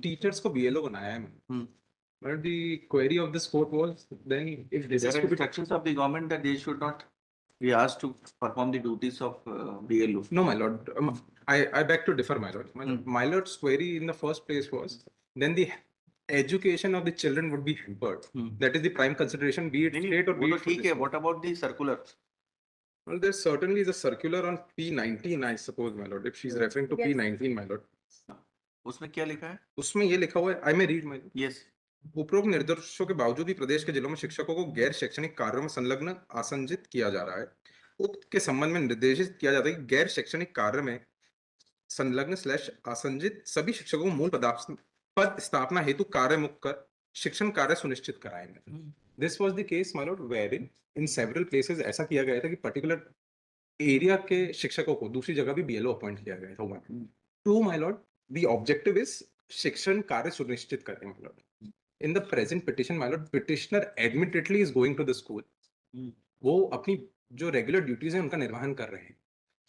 Teachers को BLO बनाया है मैंने। But the query of this court was then if this There is are to be instructions of the government that they should not be asked to perform the duties of BLO. no, my lord, I beg to differ, my lord. My lord's query in the first place was then the education of the children would be hampered. That is the prime consideration, be it state or be it. ठीक है. What about the circular? Well, there certainly is a circular on P19, I suppose, my lord. If she's referring to P19, my lord. उसमें क्या लिखा है? उसमें ये लिखा हुआ है, I may read, my lord. Yes. उपरोक्त निर्देशों के बावजूद भी प्रदेश के जिलों में शिक्षकों को गैर शैक्षणिक कार्यों में संलग्न आसंजित किया जा रहा है। उक्त के संबंध में निर्देशित किया जाता है कि गैर शैक्षणिक कार्य में संलग्न / आसंजित सभी शिक्षकों को मूल पद स्थापना हेतु कार्य मुक्त कर शिक्षण कार्य सुनिश्चित कराएंगे। This was the case my lord where in several places ऐसा किया गया था कि पर्टिकुलर एरिया के शिक्षकों को दूसरी जगह भी बीएलओ अपॉइंट किया गया था। To my lord the objective is शिक्षण कार्य सुनिश्चित करें my lord. In the present petition, my lord, petitioner admittedly is going to the school. वो अपनी जो रेगुलर ड्यूटीज हैं उनका निर्वहन कर रहे हैं।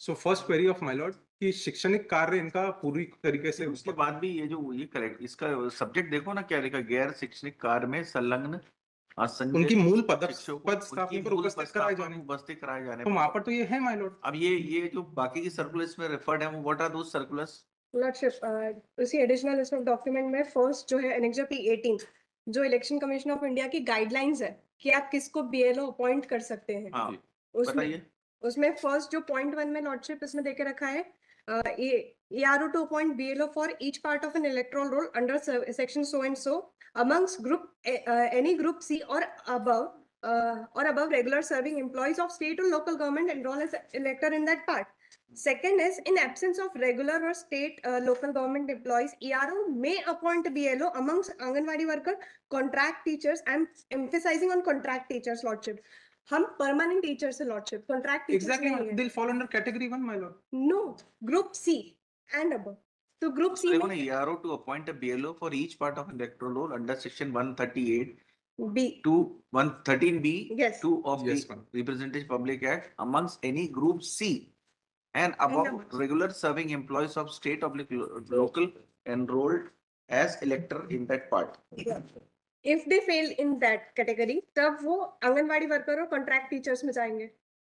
So first query of my Lord कि शैक्षणिक कार्य इनका पूरी तरीके से उसके बाद भी ये जो ये करेक्ट इसका सब्जेक्ट देखो ना क्या लिखा, गैर शैक्षणिक कार्य में संलग्न उनकी मूल पद स्थापना पर उपस्थित कराए जाने तो वहां पर तो ये है माय लॉर्ड। अब ये जो बाकी की सर्कुलर्स में रेफर्ड है वो what are those circulars? Lordship उसी एडिशनल लिस्ट ऑफ डॉक्यूमेंट में फर्स्ट जो है एनेक्सर P18 जो इलेक्शन कमीशन ऑफ इंडिया की गाइडलाइंस है कि आप किसको बीएलओ अपॉइंट कर सकते हैं। हाँ, उसमें फर्स्ट जो पॉइंट 1 में लॉर्डशिप इसमें देके रखा है ERO to appoint BLO for each part of an electoral roll under section so and so amongst group any group C or above regular serving employees of state or local government enroll as elector in that part. Second is in absence of regular or state local government employees, ERO may appoint BLO amongst Anganwadi worker, contract teachers. I'm emphasizing on contract teachers, lordship. हम permanent teachers से lordship, contract teachers exactly they'll fall under category 1 my lord. No, group C and above. So group C में ERO to appoint a BLO for each part of electoral roll under section 138 B to 113B yes. 2 of the Representative Public Act amongst any group C and above regular serving employees of state or local enrolled as elector in that part. Yeah. If they fail in that category, तब वो anganwadi worker और contract teachers में जाएंगे।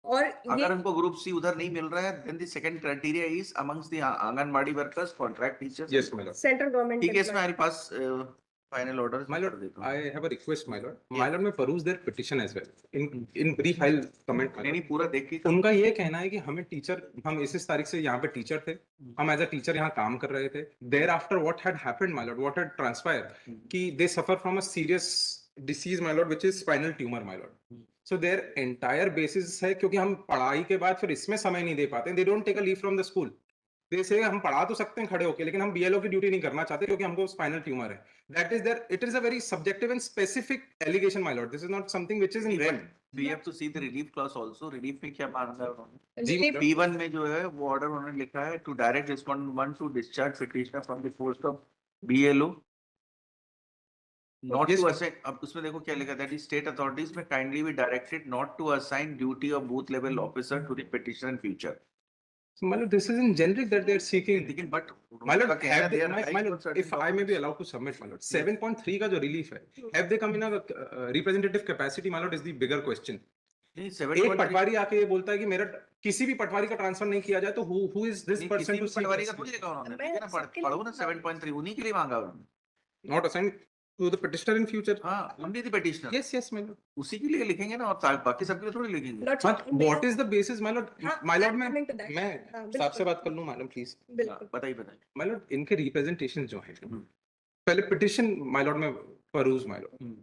और अगर उनको group C उधर नहीं मिल रहा है, then the second criteria is amongst the anganwadi workers, contract teachers. Yes, my lord. Central government ठीक है, इसमें हमारे पास final order. My lord, I have a request, my lord. My lord, मैं peruse their petition as well. In brief, I'll comment. नहीं पूरा देखिए। उनका ये कहना है कि हमें टीचर, हम इस तारीख से यहाँ पे टीचर थे, हम एज अ टीचर यहाँ काम कर रहे थे। Thereafter, what had happened, my lord, what had transpired, कि they suffer from a serious disease, my lord, which is spinal tumor, my lord. So their entire basis है क्योंकि हम पढ़ाई के बाद फिर इसमें समय नहीं दे पाते। They don't take a leave from the school. जैसे हम पढ़ा तो सकते हैं खड़े होके, लेकिन हम बीएलओ की ड्यूटी नहीं करना चाहते क्योंकि हमको स्पाइनल ट्यूमर है। That is there. It is a very subjective and specific allegation, my lord. This is not something which is in red. We have to see the relief clause also. Relief में क्या मांगा है उन्होंने? जी P1 में जो है वो order उन्होंने लिखा है to direct respondent 1 to discharge petitioner from the post of BLO. Not to assign. अब उसमें देखो क्या लिखा है? That is state authorities may kindly be directed not to assign duty of booth level officer to the petitioner in future. So, my lord, this is in generic that they are seeking. But my lord, my lord, if I may be allowed to submit, my lord, 7.3 का जो relief है, have they come in a representative capacity, my lord, is the bigger question. एक पटवारी आके ये बोलता है कि मेरा किसी भी पटवारी का ट्रांसफर नहीं किया जाए तो who is this person to see? पटवारी का थोड़ी लिखा उन्होंने, ठीक है ना? पढ़ो ना 7.3 उन्हीं के लिए मांगा उन्होंने. Not assigned to the petitioner in future. हाँ, only the petitioner. Yes, my lord. उसी के लिए लिखेंगे ना, और बाकी सबके लिए थोड़ी लिखेंगे. But what is the basis, my lord? My lord, मैं साहब से बात कर लूँ, madam, please. बताइए. My lord, इनके representation जो है, पहले petition, my lord, मैं peruse, my lord.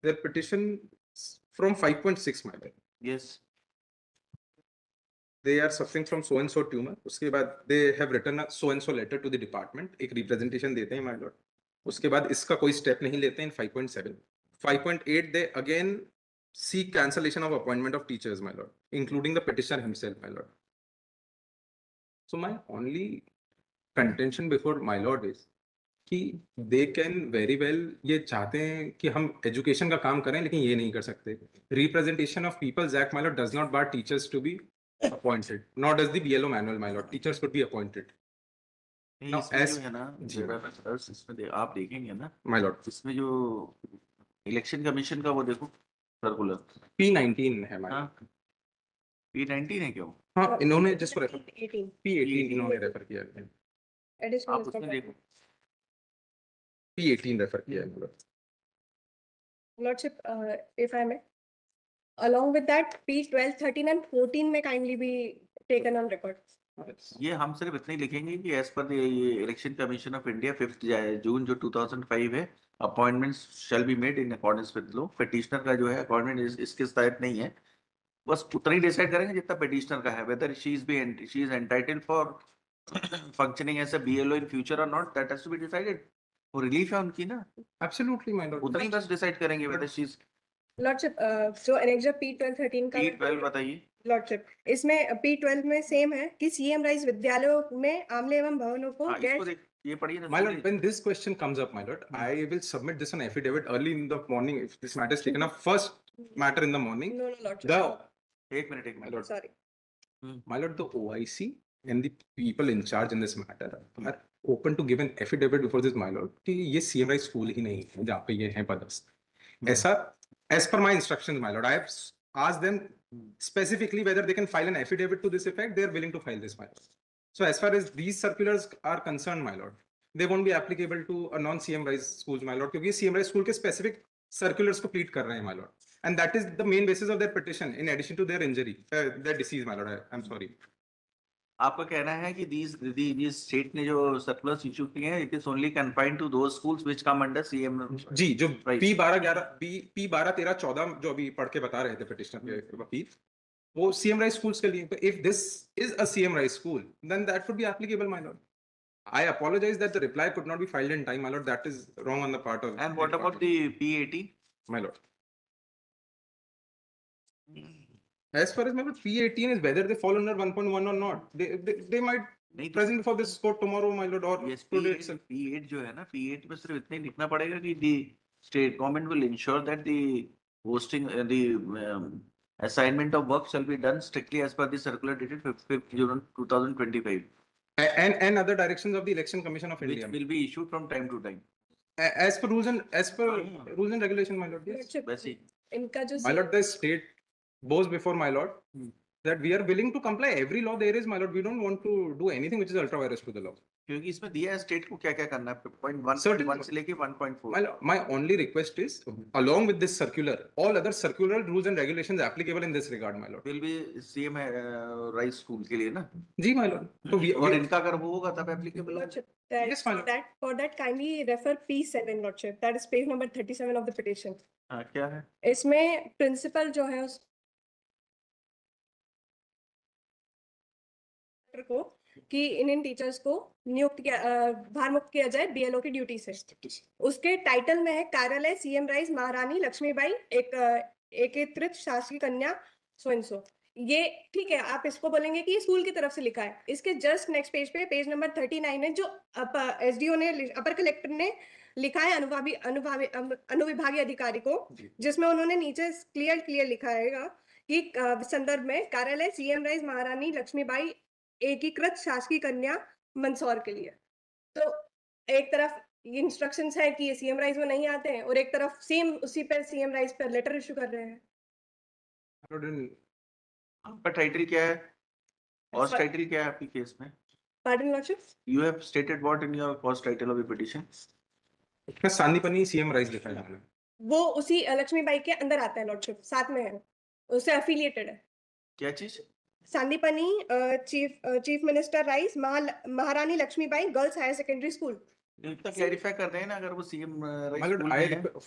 Their petition from 5.6, my lord. Yes. They are suffering from so and so tumor. उसके बाद they have written a so and so letter to the department. एक representation देते हैं, my lord. उसके बाद इसका कोई step नहीं लेते हैं 5.7 5.8 they again seek cancellation of appointment of teachers, my lord, including the petitioner himself, my lord. So my only contention before my lord is कि they can very well ये चाहते हैं कि हम एजुकेशन का काम करें लेकिन ये नहीं कर सकते. Representation of People's Act, my lord, does not bar teachers to be appointed, nor does the BLO manual, my lord. Teachers could be appointed. नहीं, Now, इसमें as- जो है ना जी। जरा others इसमें आप देखेंगे ना, My lord, इसमें जो इलेक्शन कमीशन का वो देखो सर्कुलर, P19 है my lord. हाँ P19 है क्यों? हाँ, इन्होंने जिसको रेफर 18 P18 इन्होंने रेफर किया है. additional आप उसमें देखो, P18 रेफर किया है my lord. Lordship, if I may, along with that, P12, 13 and 14 may kindly be taken on record. ये हम सिर्फ इतना ही लिखेंगे कि एज पर ये इलेक्शन कमीशन ऑफ इंडिया 5 जून जो 2005 है, appointments shall be made in accordance with law. Petitioner का जो है अपॉइंटमेंट इसके तहत नहीं है, बस उतना ही डिसाइड करेंगे जितना पिटिशनर का है, whether she is entitled for functioning as a BLO in future और not, that has to be decided. वो रिलीफ है उनकी ना, Absolutely my lord. उतना ही बस डिसाइड करेंगे वेदर शी इज। Lordship, जो एनेक्जर P12, 13 का P12 बताइए। लॉर्डशिप, इसमें P12 में सेम है कि सीएम राइज विद्यालयों में आमले एवं भवनों को हाँ, इसको गैर देख, ये पढ़िए ना। My lord, when this question comes up, my lord, I will submit this on affidavit early in the morning if this matter is taken up first matter in the morning. No, Lordship. The एक minute my lord, Sorry. my lord, the OIC and the people in charge in this matter are open to give an affidavit before this, my lord, कि ये CM rise school ही नहीं है जहाँ पे ये है पदस्थ. ऐसा as per my instructions, my lord, I have asked them specifically whether they can file an affidavit to this effect. They are willing to file this, my lord. So as far as these circulars are concerned, my lord, they won't be applicable to a non-CM rise schools, my lord, क्योंकि CM rise school के specific circulars को plead कर रहे हैं, my lord. And that is the main basis of their petition, in addition to their injury, their disease, my lord. I'm sorry. आपका कहना है कि these स्टेट ने जो सर्कुलर्स इशू किए हैं, it is only confined to those schools which come under CM. जी, जो Right. P12, 13, 14 जो अभी पढ़ के बता रहे थे पिटिशनर के वकील, वो CM राइज स्कूल्स के लिए. If this is a CM rise school, then that would be applicable, my lord. I apologize that the reply could not be filed in time, my lord. That is wrong on the part of. And what about the P18? my lord? As far as my lord, P18 is whether they fall under 1.1 or not. They might नहीं present before this court tomorrow, my lord, or yes, today P8 itself. P8 जो है ना, P8 में सिर्फ इतना ही लिखना पड़ेगा कि the state government will ensure that the hosting assignment of work shall be done strictly as per the circular dated 5th June 2025, And other directions of the Election Commission of which India. will be issued from time to time. As per rules and regulation, my lord. Yes. Lordship, वैसे ही इनका जो My lord, the state bows before my lord that we are willing to comply every law there is, my lord. We don't want to do anything which is ultra virus to the law. क्योंकि इसमें दिया है state को क्या क्या करना है, point 1.1 Certainly. से लेके 1.4। My only request is, along with this circular, all other circular rules and regulations applicable in this regard, my lord. Will be CM rice school के लिए ना, जी, my lord. So और इनका अगर वो होगा तब एप्लीकेबल होगा। Lordship, that, Yes, my lord. for that kindly refer P7, Lordship. That is page number 37 of the petition. हाँ, क्या है? इसमें प्रिंसिपल जो है उस को कि इन टीचर्स को नियुक्त किया भार मुक्त किया जाए बीएलओ की ड्यूटी से. उसके टाइटल में है कार्यालय सीएम राइज महारानी लक्ष्मीबाई एक एकीकृत शासकीय कन्या सो. ये ठीक है, आप इसको बोलेंगे कि ये स्कूल की तरफ से लिखा है. इसके जस्ट नेक्स्ट पेज पे पेज नंबर 39 है जो एसडीओ ने अपर कलेक्टर ने लिखा है अनुविभागीय अधिकारी को, जिसमें उन्होंने नीचे क्लियर लिखा है कि संदर्भ में कार्यालय सीएम राइज महारानी लक्ष्मीबाई एकीकृत शासकीय कन्या मंदसौर के लिए. तो एक तरफ इंस्ट्रक्शंस है कि ये सीएम राइज में नहीं आते हैं और एक तरफ सेम उसी पर सीएम राइज पर लेटर इशू कर रहे हैं. आपका टाइटल क्या है और टाइटल क्या है आपकी केस में? Pardon, Lordship? You have stated what in your first title of the petition? इसमें सांदीपनी CM राइज लिखा है. वो उसी लक्ष्मीबाई के अंदर आता है लॉर्डशिप, साथ में है, उससे एफिलिएटेड है. क्या चीज? Sandipani chief minister RISE Maharani Laxmibai girls higher secondary school. इतना क्लैरिफाई कर रहे हैं ना, अगर वो CM My lord,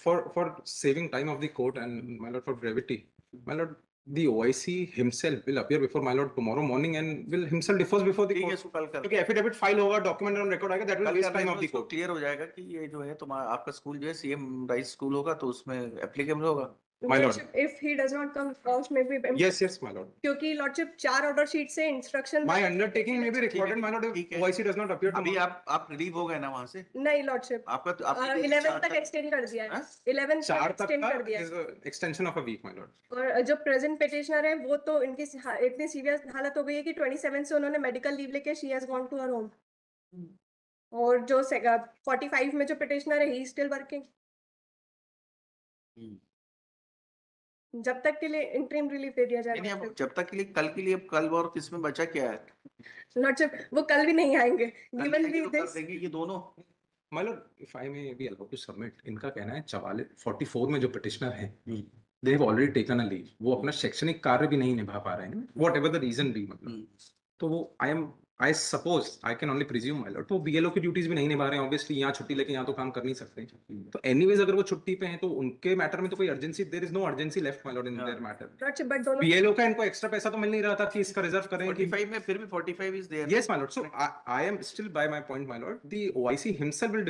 for saving time of the court and my lord for brevity, my lord, the OIC himself will appear before my lord tomorrow morning and will himself differ before the ठीक है, court. इसको कल कर क्योंकि affidavit file होगा, document on record आएगा, that will waste time of the court. Clear हो जाएगा कि ये जो है तुम्हारा आपका स्कूल जो है सीएम राइस स्कूल होगा तो उसमें एप्लीकेबल होगा। My lord. Lordship, if he does not come, couch may be. Yes, my lord. क्योंकि लॉर्डशिप 4 ऑर्डर शीट से instruction. My undertaking may be recorded, my lord, ठीक if है। OIC does not appear अभी tomorrow. आप relieve हो गए ना वहां से? नहीं लॉर्डशिप, आपका तो आपकी 11 तक एक्सटेंड कर दिया है. हाँ? 11 तक 4 तक एक्सटेंड का कर दिया है. is a extension of a week, my lord. और जो प्रेजेंट पिटिशनर है वो तो इनकी इतनी सीरियस हालत हो गई है कि 27 से उन्होंने मेडिकल लीव लेके she has gone to her home. और जो 45 में जो पिटिशनर है ही स्टिल वर्किंग जब तक के लिए इंटरिम रिलीफ दे दिया नहीं जाएगा। अब जब तक के लिए अब कल और किसमें बचा क्या है? लॉर्डशिप वो कल भी नहीं आएंगे कल गिवन आएंगे वी तो कर दिस देंगे ये दोनों। मतलब if I may be allowed to submit, इनका कहना है 44 में जो पिटिशनर है they have already taken a leave, वो अपना शैक्षणिक कार्य भी नहीं निभा पा रहे हैं, whatever the reason be, मतलब तो वो I suppose I can only presume my lord, तो बीएलओ की ड्यूटीज भी नहीं निभा रहे हैं ऑब्वियसली, यहाँ छुट्टी लेके यहाँ तो काम कर नहीं सकते, तो एनीवेज अगर वो छुट्टी पे हैं तो उनके मैटर में तो कोई urgency, there is no urgency left my lord in their matter. Lordship but दोनों बीएलओ का इनको एक्स्ट्रा पैसा तो मिल नहीं रहा था कि इसका रिजर्व करें कि 45 में फिर भी 45 is there. yes my lord, so I am still by my point my lord, the OIC himself will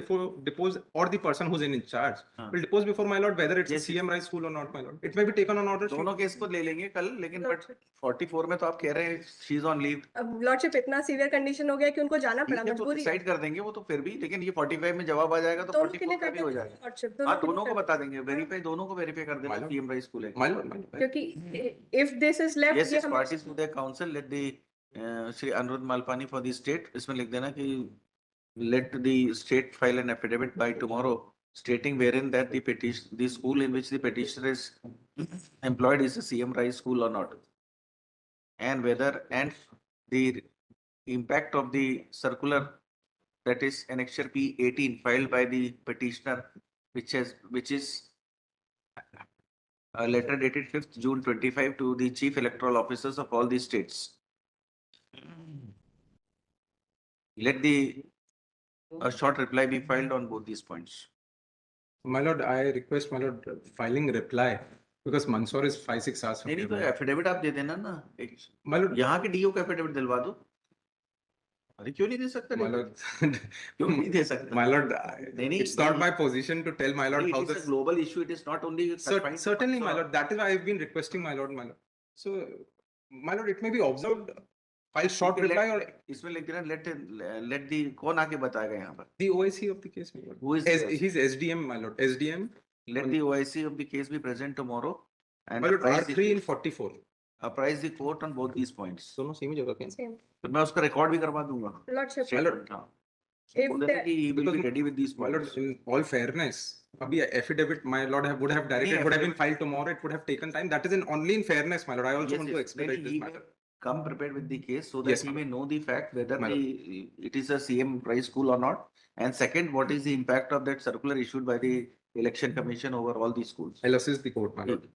depose or the person who's in charge will depose before my lord whether it's Yes, a CM Rai school or not my lord, it may be taken on order sheet. दोनों case को ले लेंगे कल, लेकिन but 44 में तो आप कह रहे हैं शी इज ऑन लीव। अब लॉर्डशिप इतना सीवियर कंडीशन हो गया कि उनको जाना पड़ा, तो मजबूरी है। डिसाइड कर देंगे वो तो फिर भी, लेकिन ये 45 में जवाब आ जाएगा तो दोनों के 44 लिए का भी हो कर जाएगा। लॉर्डशिप हाँ दोनों दोनों को बता देंगे, वेरीफाई दोनों को वेरीफाई कर देना Milo. सीएम राइस स्कूल है। my lord क्योंकि if this is left Yes, ये yes, हम parties to the council, let the Shri Anuruddh Malpani for the state, इसमें लिख देना कि let the state file an affidavit by tomorrow stating wherein that the school in which the petitioner is employed is a CM Rai school or not. And whether, and the impact of the circular that is annexure P18 filed by the petitioner, which is a letter dated 5th June 25 to the chief electoral officers of all the states. Let a short reply be filed on both these points. my lord, I request my lord filing reply because Mansoor is 5-6 hours from नहीं here, तो my lord. Affidavit आप दे देना ना, एक My lord, यहाँ के do का affidavit दिलवा दो। अरे क्यों नहीं दे सकते? my lord, क्यों नहीं दे सकते? my lord, नहीं, it's not my position to tell my lord how It is a this. global issue. It is not only confined to Certainly, my Mansoor. lord. That is why I've been requesting, my lord, my lord. So, my lord, it may be observed. File short Okay, reply or इसमें लिख देना let the कौन आके बताएगा यहाँ पर? the OIC of the case, my lord. Who is the OIC? He's SDM, my lord. SDM. Let the OIC of the case be present tomorrow and My lord, apprise R3 in 44. the court on both these points. दोनों same ही जगह के हैं। Same तो मैं उसका record भी करवा दूंगा। लॉर्डशिप Statement, हाँ। If बोल देते the- कि he will be Because ready with these my lord, points. in all fairness, अभी affidavit, my lord, would have directed, would have been filed tomorrow. It would have taken time. That is in only in fairness, my lord. I also Yes, want to yes. expedite Then this he matter. may come prepared with the case so that Yes, he my may know the fact whether My it is a CM Rai school or not. And second, what is the impact of that circular issued by the Election Commission over all these schools? I'll assist the court, my lord.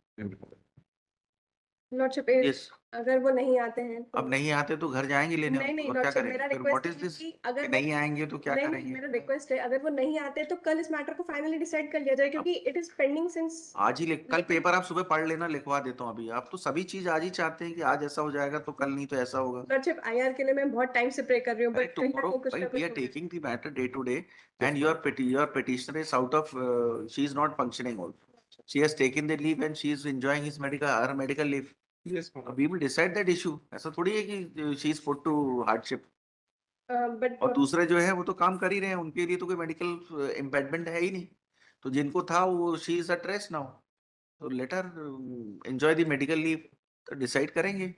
Lordship Yes. अगर वो नहीं आते हैं तो अब नहीं आते तो घर जाएंगे लेने, नहीं और क्या लॉर्डशिप करेंगे मेरा फिर? What रिक्वेस्ट is है this? कि अगर वो- नहीं आएंगे तो क्या नहीं करेंगे? मेरा रिक्वेस्ट है अगर वो नहीं आते तो कल इस मैटर को फाइनली डिसाइड कर लिया जाए क्योंकि इट इज पेंडिंग सिंस आज ही कल पेपर आप सुबह पढ़ लेना, लिखवा देता हूँ अभी। आप तो सभी चीज आज ही चाहते हैं कि आज ऐसा हो जाएगा तो कल नहीं तो ऐसा होगा। लॉर्डशिप आईआर के लिए मैं बहुत टाइम से प्रे कर रही हूँ अरे बट कहीं ना tomorrow, कहीं कुछ भाई, ना we are कुछ होगा। taking the matter day to day, and your petitioner is out of, she is not functioning also. She has taken the leave and she is enjoying her medical leave. Yes, my lord. We will decide that issue. ऐसा थोड़ी है कि she is put to hardship. But और दूसरे जो है वो तो काम कर ही रहे हैं, उनके लिए तो कोई मेडिकल इम्पेडमेंट है ही नहीं। तो जिनको था वो she is at rest now, तो let her enjoy the medical leave, तो डिसाइड करेंगे।